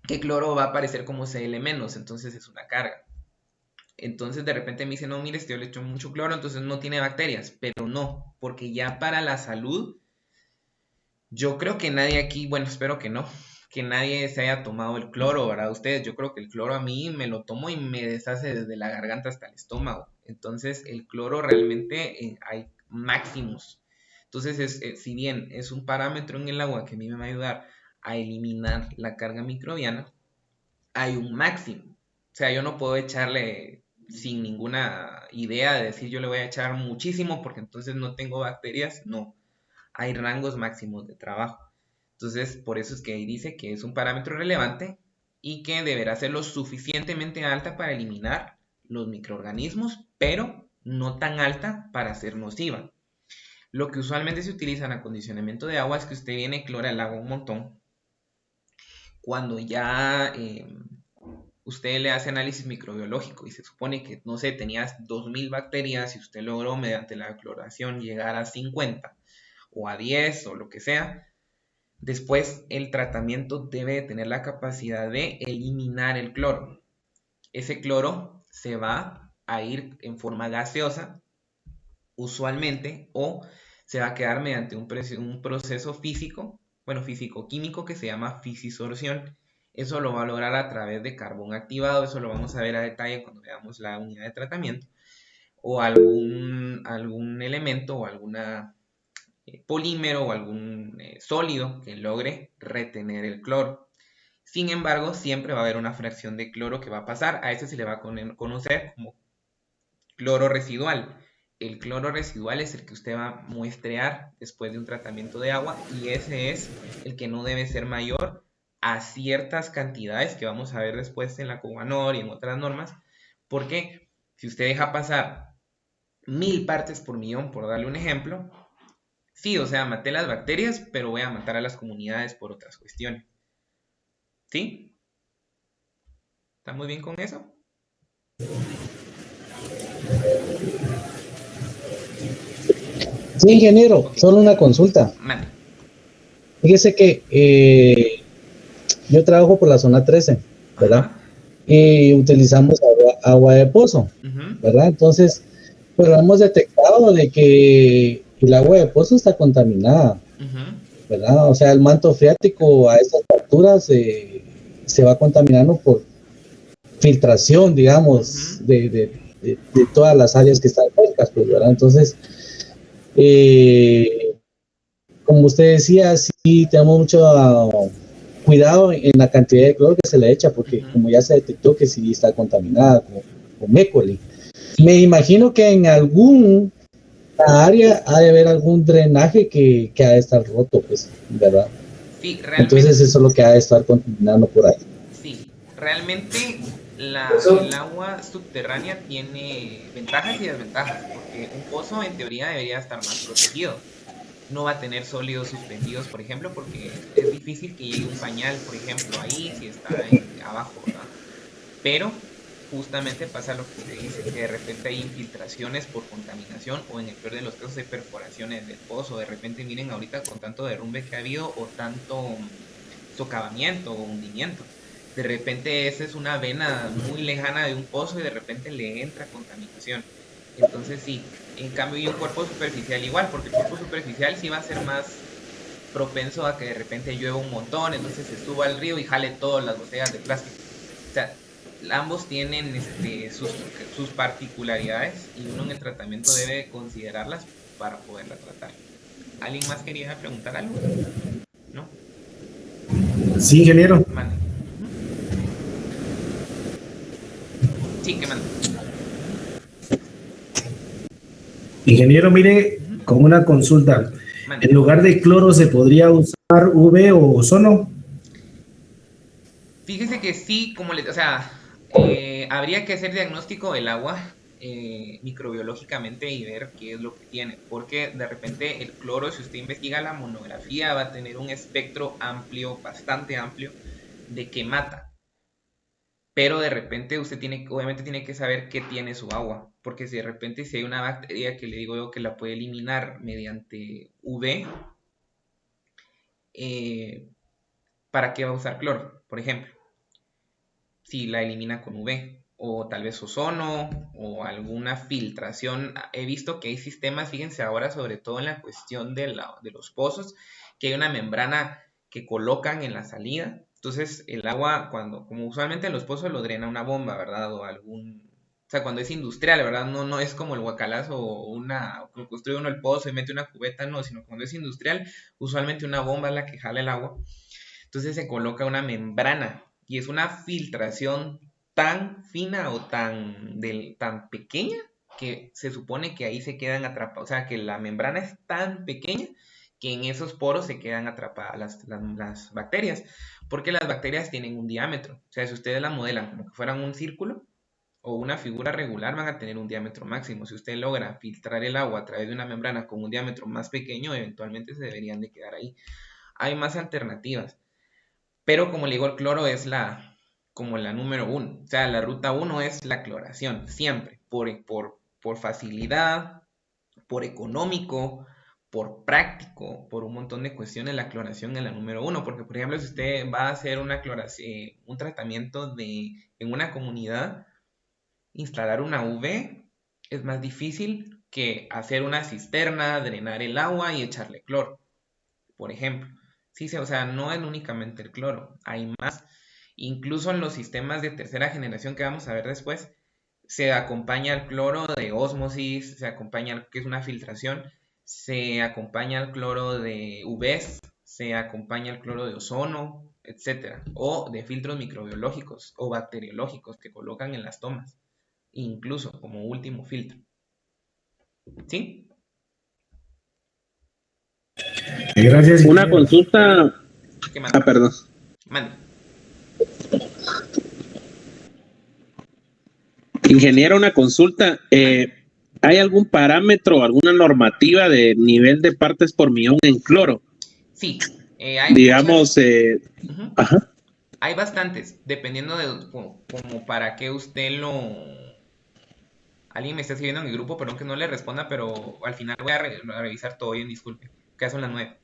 que cloro va a aparecer como Cl-, entonces es una carga. Entonces de repente me dice, no, mire, yo le echo mucho cloro, entonces no tiene bacterias. Pero no, porque ya para la salud, yo creo que nadie aquí, bueno, espero que nadie se haya tomado el cloro, ¿verdad? Ustedes, yo creo que el cloro a mí me lo tomo y me deshace desde la garganta hasta el estómago. Entonces el cloro realmente hay máximos. Entonces, si bien es un parámetro en el agua que a mí me va a ayudar a eliminar la carga microbiana, hay un máximo. O sea, yo no puedo echarle sin ninguna idea de decir yo le voy a echar muchísimo porque entonces no tengo bacterias. No, hay rangos máximos de trabajo. Entonces, por eso es que ahí dice que es un parámetro relevante y que deberá ser lo suficientemente alta para eliminar los microorganismos, pero no tan alta para ser nociva. Lo que usualmente se utiliza en acondicionamiento de agua es que usted viene, clora el agua un montón. Cuando ya usted le hace análisis microbiológico y se supone que, no sé, tenías 2000 bacterias y usted logró mediante la cloración llegar a 50 o a 10 o lo que sea, después el tratamiento debe tener la capacidad de eliminar el cloro. Ese cloro se va a ir en forma gaseosa, usualmente, o se va a quedar mediante un proceso físico, bueno, físico-químico que se llama fisisorción. Eso lo va a lograr a través de carbón activado, eso lo vamos a ver a detalle cuando veamos la unidad de tratamiento, o algún elemento o alguna polímero o algún sólido que logre retener el cloro. Sin embargo, siempre va a haber una fracción de cloro que va a pasar. A ese se le va a conocer como cloro residual. El cloro residual es el que usted va a muestrear después de un tratamiento de agua y ese es el que no debe ser mayor a ciertas cantidades que vamos a ver después en la COGANOR y en otras normas, porque si usted deja pasar 1000 partes por millón, por darle un ejemplo, sí, o sea, maté las bacterias, pero voy a matar a las comunidades por otras cuestiones. ¿Sí? ¿Está muy bien con eso? Sí, ingeniero, solo una consulta. Mande. Fíjese que yo trabajo por la zona 13, ¿verdad? Ajá. Y utilizamos agua de pozo, Ujú, ¿verdad? Entonces, pero hemos detectado de que el agua de pozo está contaminada, ujú, ¿verdad? O sea, el manto freático a estas alturas se va contaminando por filtración, digamos, ujú. de todas las áreas que están cerca, pues, ¿verdad? Entonces, eh, como usted decía, sí tenemos mucho cuidado en la cantidad de cloro que se le echa, porque Ujú. como ya se detectó que sí está contaminada con E. coli. Me imagino que en algún área ha de haber algún drenaje que ha de estar roto, pues, ¿verdad? Sí, Entonces realmente, eso es lo que ha de estar contaminando por ahí. sí. Realmente el agua subterránea tiene ventajas y desventajas, porque un pozo en teoría debería estar más protegido. No va a tener sólidos suspendidos, por ejemplo, porque es difícil que llegue un pañal, por ejemplo, ahí si está abajo, ¿verdad? Pero justamente pasa lo que usted dice, que de repente hay infiltraciones por contaminación o en el peor de los casos hay perforaciones del pozo. De repente miren ahorita con tanto derrumbe que ha habido o tanto socavamiento o hundimiento. De repente esa es una vena muy lejana de un pozo y de repente le entra contaminación. Entonces sí, en cambio y un cuerpo superficial igual, porque el cuerpo superficial sí va a ser más propenso a que de repente llueva un montón, entonces se suba al río y jale todas las botellas de plástico. O sea, ambos tienen sus particularidades y uno en el tratamiento debe considerarlas para poderla tratar. ¿Alguien más quería preguntar algo? ¿No? Sí, ingeniero. Mande. Ujú. Sí, que mande. Ingeniero, mire, Ujú. con una consulta. Mande. En lugar de cloro, ¿se podría usar UV o ozono? Fíjese que sí, o sea, habría que hacer diagnóstico del agua microbiológicamente y ver qué es lo que tiene, porque de repente el cloro, si usted investiga la monografía, va a tener un espectro amplio, bastante amplio, de qué mata. pero de repente usted obviamente tiene que saber qué tiene su agua, porque si de repente si hay una bacteria que le digo yo que la puede eliminar mediante UV, ¿para qué va a usar cloro? Por ejemplo, si la elimina con UV, o tal vez ozono, o alguna filtración. He visto que hay sistemas, fíjense ahora, sobre todo en la cuestión de los pozos, que hay una membrana que colocan en la salida. Entonces, el agua, como usualmente en los pozos lo drena una bomba, ¿verdad? O sea, cuando es industrial, ¿verdad? No es como el guacalazo o como construye uno el pozo y mete una cubeta, no, sino cuando es industrial, usualmente una bomba es la que jala el agua. Entonces se coloca una membrana y es una filtración tan fina o tan pequeña que se supone que ahí se quedan atrapados. O sea, que la membrana es tan pequeña que en esos poros se quedan atrapadas las bacterias. Porque las bacterias tienen un diámetro. O sea, si ustedes la modelan como que fueran un círculo o una figura regular, van a tener un diámetro máximo. Si usted logra filtrar el agua a través de una membrana con un diámetro más pequeño, eventualmente se deberían de quedar ahí. Hay más alternativas. Pero como le digo, el cloro es como la número uno. O sea, la ruta uno es la cloración, siempre. Por facilidad, por económico, por práctico, por un montón de cuestiones, la cloración es la número uno. Porque, por ejemplo, si usted va a hacer una cloración, un tratamiento en una comunidad, instalar una UV es más difícil que hacer una cisterna, drenar el agua y echarle cloro, por ejemplo. Sí, o sea, no es únicamente el cloro, hay más. Incluso en los sistemas de tercera generación que vamos a ver después, se acompaña el cloro de ósmosis, se acompaña, que es una filtración, se acompaña el cloro de UVs, se acompaña el cloro de ozono, etcétera, o de filtros microbiológicos o bacteriológicos que colocan en las tomas, incluso como último filtro. ¿Sí? Gracias. Una consulta. ¿Qué manda? Perdón. Mande. Ingeniero, una consulta. ¿Hay algún parámetro, alguna normativa de nivel de partes por millón en cloro? Sí, hay Digamos, Ujú. ajá. Hay bastantes, dependiendo de como para qué usted Alguien me está escribiendo en el grupo, perdón que no le responda, pero al final voy a revisar todo bien, disculpe, que ya son las 9.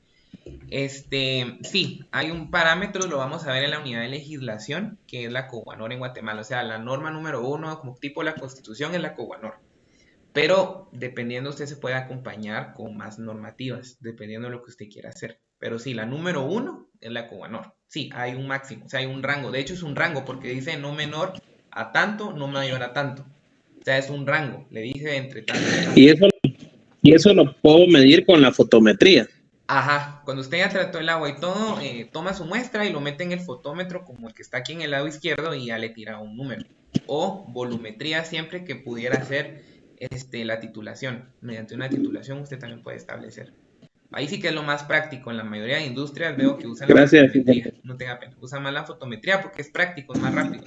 Sí, hay un parámetro, lo vamos a ver en la unidad de legislación, que es la COGUANOR en Guatemala. O sea, la norma número uno, como tipo la Constitución, es la COGUANOR. Pero dependiendo, usted se puede acompañar con más normativas, dependiendo de lo que usted quiera hacer. Pero sí, la número uno es la COGUANOR. Sí, hay un máximo, o sea, hay un rango. De hecho, es un rango porque dice no menor a tanto, no mayor a tanto. O sea, es un rango. Le dice entre tanto y tanto. Y eso lo puedo medir con la fotometría. Ajá, cuando usted ya trató el agua y todo, toma su muestra y lo mete en el fotómetro como el que está aquí en el lado izquierdo y ya le tira un número. O volumetría siempre que pudiera hacer la titulación. Mediante una titulación usted también puede establecer. Ahí sí que es lo más práctico. En la mayoría de industrias veo que usan la Gracias. fotometría. No tenga pena. Usan más la fotometría porque es práctico, es más rápido.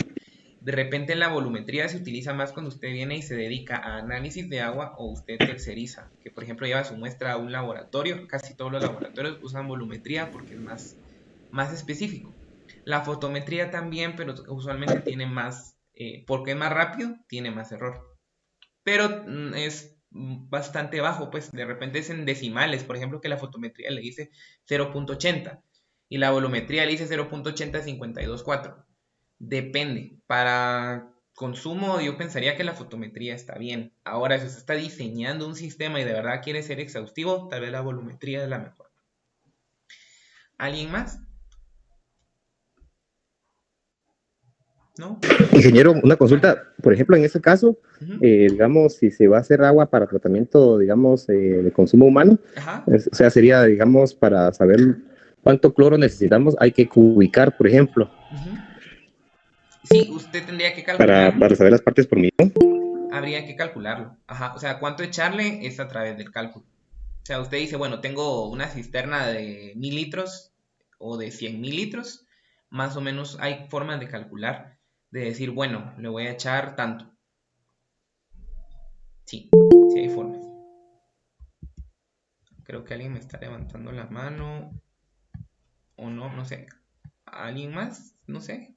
De repente la volumetría se utiliza más cuando usted viene y se dedica a análisis de agua o usted terceriza, que por ejemplo lleva su muestra a un laboratorio. Casi todos los laboratorios usan volumetría porque es más específico. La fotometría también, pero usualmente tiene más, porque es más rápido, tiene más error. Pero es bastante bajo, pues de repente es en decimales, por ejemplo que la fotometría le dice 0.80 y la volumetría le dice 0.8052.4. Depende. Para consumo yo pensaría que la fotometría está bien. Ahora, si usted está diseñando un sistema y de verdad quiere ser exhaustivo, tal vez la volumetría es la mejor. ¿Alguien más? ¿No? Ingeniero, una consulta, por ejemplo, en ese caso, Ujú. digamos, si se va a hacer agua para tratamiento, digamos, de consumo humano, Ajá. o sea, sería, digamos, para saber cuánto cloro necesitamos, hay que ubicar, por ejemplo, Ujú. Sí, usted tendría que para calcularlo. saber las partes por millón. Habría que calcularlo. Ajá. O sea, cuánto echarle es a través del cálculo. O sea, usted dice, bueno, tengo una cisterna de 1000 litros o de 100.000 litros. Más o menos hay formas de calcular, de decir, bueno, le voy a echar tanto. Sí, sí hay formas. Creo que alguien me está levantando la mano. O no, no sé. ¿Alguien más? No sé.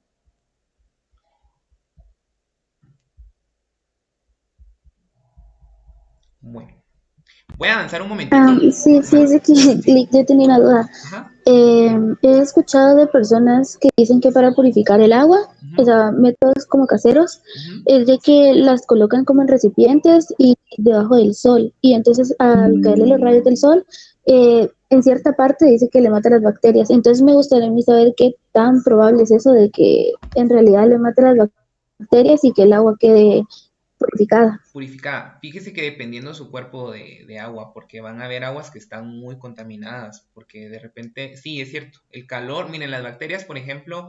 Bueno, voy a avanzar un momentito. Sí, fíjese que yo tenía una duda. Ajá. He escuchado de personas que dicen que para purificar el agua, o sea, métodos como caseros, es de que las colocan como en recipientes y debajo del sol. Y entonces al caerle los rayos del sol, en cierta parte dice que le mata las bacterias. Entonces me gustaría a mí saber qué tan probable es eso de que en realidad le mate las bacterias y que el agua quede purificada. Purificada. Fíjese que dependiendo su cuerpo de agua, porque van a haber aguas que están muy contaminadas, porque de repente, sí, es cierto, el calor, miren, las bacterias, por ejemplo,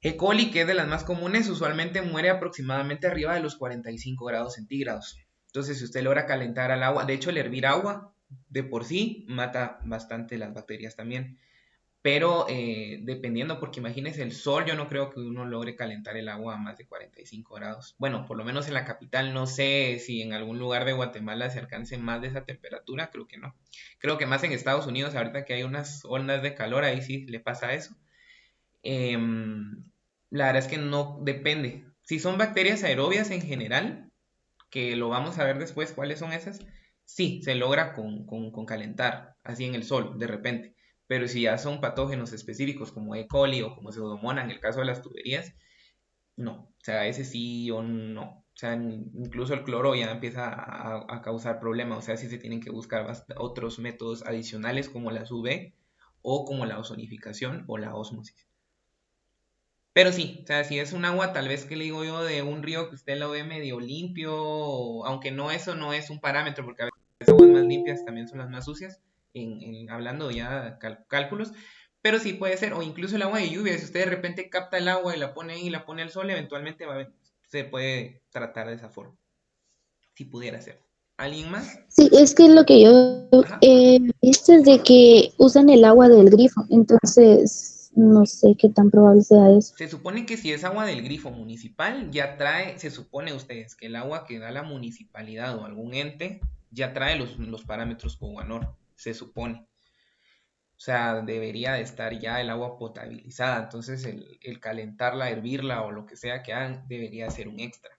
E. coli, que es de las más comunes, usualmente muere aproximadamente arriba de los 45 grados centígrados. Entonces, si usted logra calentar al agua, de hecho, el hervir agua de por sí mata bastante las bacterias también. Pero dependiendo, porque imagínense el sol, yo no creo que uno logre calentar el agua a más de 45 grados. Bueno, por lo menos en la capital, no sé si en algún lugar de Guatemala se alcance más de esa temperatura, creo que no. Creo que más en Estados Unidos, ahorita que hay unas ondas de calor, ahí sí le pasa eso. La verdad es que no depende. Si son bacterias aerobias en general, que lo vamos a ver después cuáles son esas, sí, se logra con calentar, así en el sol, de repente. Pero si ya son patógenos específicos como E. coli o como Pseudomonas en el caso de las tuberías, no. O sea, ese sí o no. O sea, incluso el cloro ya empieza a causar problemas. O sea, sí se tienen que buscar otros métodos adicionales como las UV o como la ozonificación o la ósmosis. Pero sí, o sea, si es un agua, tal vez que le digo yo, de un río que usted lo ve medio limpio, aunque no, eso no es un parámetro, porque a veces las aguas más limpias también son las más sucias, hablando ya cálculos, pero sí puede ser, o incluso el agua de lluvia, si usted de repente capta el agua y la pone ahí y la pone al sol, eventualmente se puede tratar de esa forma, si pudiera ser. ¿Alguien más? Sí, es que lo que yo Ajá. he visto es de que usan el agua del grifo, entonces no sé qué tan probable sea eso. Se supone que si es agua del grifo municipal, ya trae, se supone ustedes que el agua que da la municipalidad o algún ente ya trae los parámetros Coguanor, se supone. O sea, debería de estar ya el agua potabilizada, entonces el calentarla, hervirla o lo que sea que hagan debería ser un extra.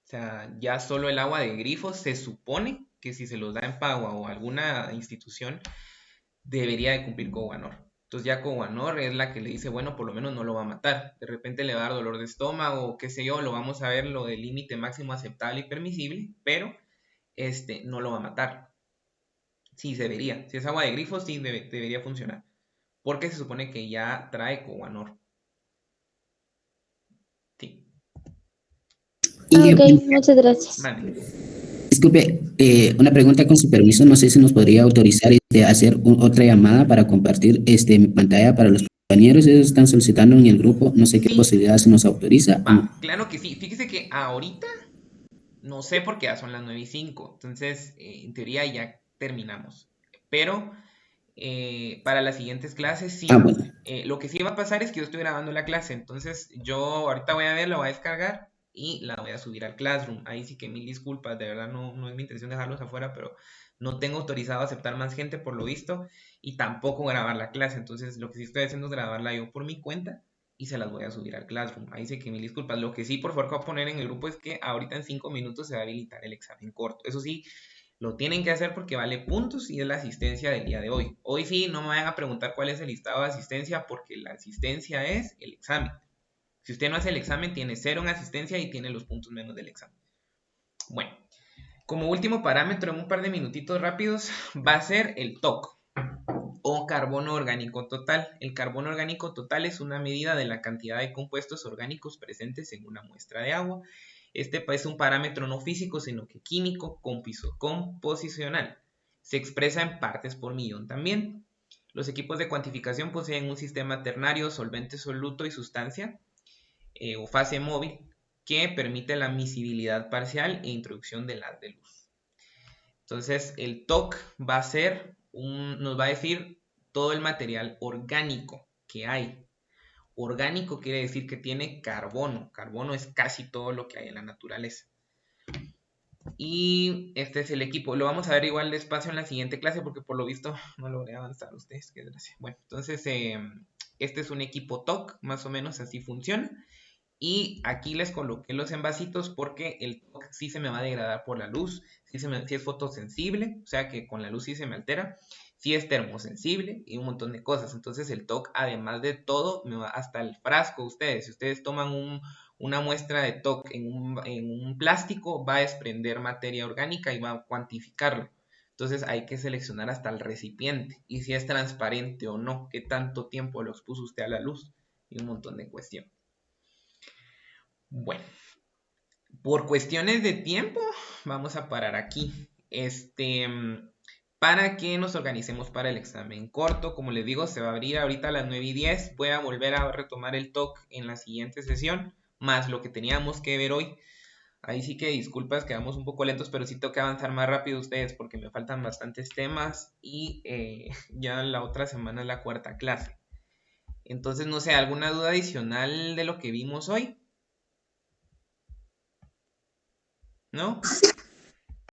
O sea, ya solo el agua de grifo se supone que si se los da en Pagua o alguna institución, debería de cumplir Coguanor. Entonces ya Coguanor es la que le dice, bueno, por lo menos no lo va a matar. De repente le va a dar dolor de estómago o qué sé yo, lo vamos a ver lo del límite máximo aceptable y permisible, pero no lo va a matar. Sí, debería. Si es agua de grifo, sí debería funcionar. Porque se supone que ya trae Coguanor. Sí. Ok, muchas gracias. Vale. Disculpe, una pregunta con su permiso, no sé si nos podría autorizar hacer otra llamada para compartir mi pantalla para los compañeros. Ellos están solicitando en el grupo, no sé qué posibilidad se nos autoriza. Claro que sí. Fíjese que ahorita no sé porque ya son las 9:05. Entonces, en teoría ya terminamos. Pero para las siguientes clases sí. Bueno. Lo que sí va a pasar es que yo estoy grabando la clase. Entonces, yo ahorita voy a ver, la voy a descargar y la voy a subir al Classroom. Ahí sí que mil disculpas, de verdad no es mi intención dejarlos afuera, pero no tengo autorizado a aceptar más gente por lo visto y tampoco grabar la clase. Entonces, lo que sí estoy haciendo es grabarla yo por mi cuenta y se las voy a subir al Classroom. Ahí sí que mil disculpas. Lo que sí, por favor, que voy a poner en el grupo es que ahorita en 5 minutos se va a habilitar el examen corto. Eso sí, lo tienen que hacer porque vale puntos y es la asistencia del día de hoy. Hoy sí, no me vayan a preguntar cuál es el listado de asistencia porque la asistencia es el examen. Si usted no hace el examen, tiene 0 en asistencia y tiene los puntos menos del examen. Bueno, como último parámetro, en un par de minutitos rápidos, va a ser el TOC o carbono orgánico total. El carbono orgánico total es una medida de la cantidad de compuestos orgánicos presentes en una muestra de agua. Este es un parámetro no físico, sino que químico composicional. Se expresa en partes por millón también. Los equipos de cuantificación poseen un sistema ternario, solvente, soluto y sustancia, o fase móvil, que permite la miscibilidad parcial e introducción del haz de luz. Entonces, el TOC va a ser nos va a decir todo el material orgánico que hay. Orgánico quiere decir que tiene carbono. Carbono es casi todo lo que hay en la naturaleza. Y este es el equipo. Lo vamos a ver igual despacio en la siguiente clase porque por lo visto no logré avanzar ustedes. Qué desgracia. Bueno, entonces este es un equipo TOC, más o menos así funciona. Y aquí les coloqué los envasitos porque el TOC sí se me va a degradar por la luz, sí es fotosensible, o sea que con la luz sí se me altera, sí es termosensible y un montón de cosas. Entonces el TOC, además de todo, me va hasta el frasco. Si ustedes toman una muestra de TOC en un plástico, va a desprender materia orgánica y va a cuantificarlo. Entonces hay que seleccionar hasta el recipiente y si es transparente o no, qué tanto tiempo lo expuso usted a la luz y un montón de cuestiones. Bueno, por cuestiones de tiempo, vamos a parar aquí. Para que nos organicemos para el examen corto, como les digo, se va a abrir ahorita a las 9:10. Voy a volver a retomar el TOC en la siguiente sesión, más lo que teníamos que ver hoy. Ahí sí que disculpas, quedamos un poco lentos, pero sí tengo que avanzar más rápido ustedes porque me faltan bastantes temas y ya la otra semana es la 4ª clase. Entonces, no sé, ¿alguna duda adicional de lo que vimos hoy? ¿No?